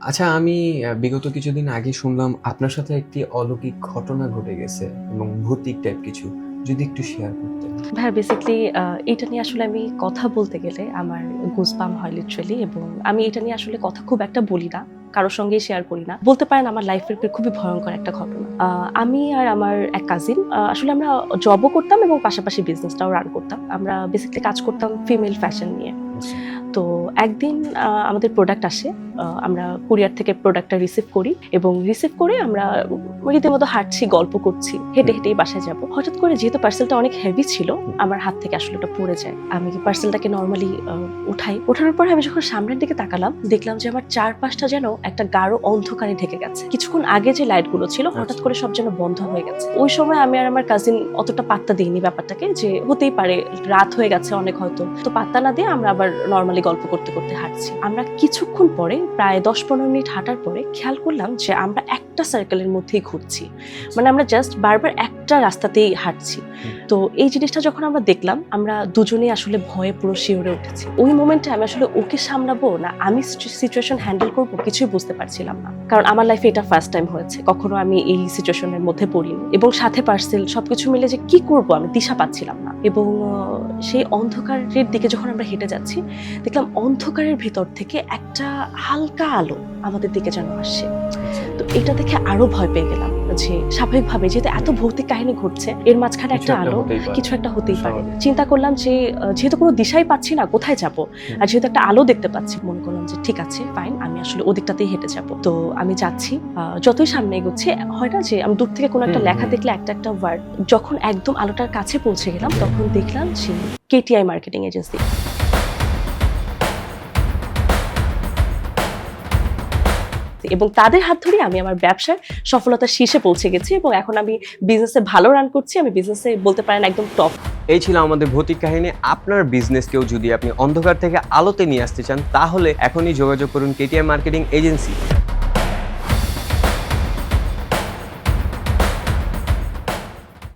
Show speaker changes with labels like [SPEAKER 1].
[SPEAKER 1] আচ্ছা, আমি বিগত কিছুদিন আগে শুনলাম আপনার সাথে একটি অলৌকিক ঘটনা ঘটে গেছে এবং ভৌতিক টাইপ কিছু। যদি একটু শেয়ার করতেন।
[SPEAKER 2] ভাইয়া বেসিক্যালি এটা নিয়ে আসলে আমি কথা বলতে গেলে আমার গুজবাম্প হয় লিটারালি, এবং আমি এটা নিয়ে আসলে কথা খুব একটা বলি না। কারো সঙ্গেই শেয়ার করি না। বলতে পারেন আমার লাইফের খুবই ভয়ংকর একটা ঘটনা। আমি আর আমার এক কাজিন আসলে আমরা জবও করতাম এবং পাশাপাশি বিজনেসটাও রান করতাম। আমরা বেসিক্যালি কাজ করতাম ফিমেল ফ্যাশন নিয়ে।
[SPEAKER 1] আচ্ছা।
[SPEAKER 2] তো একদিন আমাদের প্রোডাক্ট আসে। আমরা কুরিয়ার থেকে প্রোডাক্টটা রিসিভ করি এবং রিসিভ করে আমরা রীতিমতো হাঁটছি, গল্প করছি। হেঁটে হেঁটেই বাসায় যাব। হঠাৎ করে যেহেতু পার্সেলটা অনেক হেভি ছিল, আমার হাত থেকে আসলে ওটা পড়ে যায়। আমি পার্সেলটাকে নরমালি উঠাই। ওঠানোর পরে আমি যখন সামনের দিকে তাকালাম, দেখলাম যে আমার চারপাশটা যেন একটা গাঢ় অন্ধকারে ঢেকে গেছে। কিছুক্ষণ আগে যে লাইটগুলো ছিল হঠাৎ করে সব যেন বন্ধ হয়ে গেছে। ওই সময় আমি আর আমার কাজিন অতটা পাত্তা দিইনি ব্যাপারটাকে, যে হতেই পারে রাত হয়ে গেছে অনেক হয়তো। তো পাত্তা না দিয়ে আমরা আবার নরমালি গল্প করতে করতে হাঁটছি। আমরা কিছুক্ষণ পরে প্রায় 10-15 মিনিট হাঁটার পরে খেয়াল করলাম যে আমরা একটা সার্কেলের মধ্যেই ঘুরছি। মানে আমরা জাস্ট বারবার একটা রাস্তাতেই হাঁটছি। তো এই জিনিসটা যখন আমরা দেখলাম, আমরা দুজনেই আসলে ভয়ে পুরো শিউরে উঠেছি। ওই মোমেন্টে আমি আসলে ওকে সামলাবো না আমি সিচুয়েশন হ্যান্ডেল করবো কিছুই বুঝতে পারছিলাম না। কারণ আমার লাইফে এটা ফার্স্ট টাইম হয়েছে, কখনো আমি এই সিচুয়েশনের মধ্যে পড়িনি, এবং সাথে পার্সেল সবকিছু মিলে যে কি করব আমি দিশা পাচ্ছিলাম না। এবং সেই অন্ধকারের দিকে যখন আমরা হেঁটে যাচ্ছি, দেখলাম অন্ধকারের ভিতর থেকে একটা হালকা আলো আমাদের দিকে যেন আসছে। তো এটা দেখে আরো ভয় পেয়ে গেলাম যে স্বাভাবিকভাবে যেহেতু এত ভৌতিক কাহিনী ঘটছে, এর মাঝখানে একটা আলো, কিছু একটা হতেই পারে। চিন্তা করলাম যে যেহেতু কোনো দিশাই পাচ্ছি না কোথায় যাব, আর যেহেতু একটা আলো দেখতে পাচ্ছি, মনে করলাম যে ঠিক আছে ফাইন, আমি আসলে ওদিকটাতেই হেঁটে যাব। তো আমি যাচ্ছি, যতই সামনে এগোচ্ছি হয় না যে আমি দূর থেকে কোনো একটা লেখা দেখলে একটা একটা ওয়ার্ড, যখন একদম আলোটার কাছে পৌঁছে গেলাম তখন দেখলাম যে কেটিআই মার্কেটিং এজেন্সি। এবং তাদের হাত ধরে আমি আমার ব্যবসার সফলতার শীর্ষে পৌঁছে গেছি, এবং এখন আমি বিজনেসে ভালো রান করছি। আমি বিজনেসে বলতে পারেন একদম টপ।
[SPEAKER 1] এই ছিল আমাদের ভৌতিক কাহিনী। আপনার বিজনেসকেও যদি আপনি অন্ধকার থেকে আলোতে নিয়ে আসতে চান, তাহলে এখনই যোগাযোগ করুন কেটিআই মার্কেটিং এজেন্সি।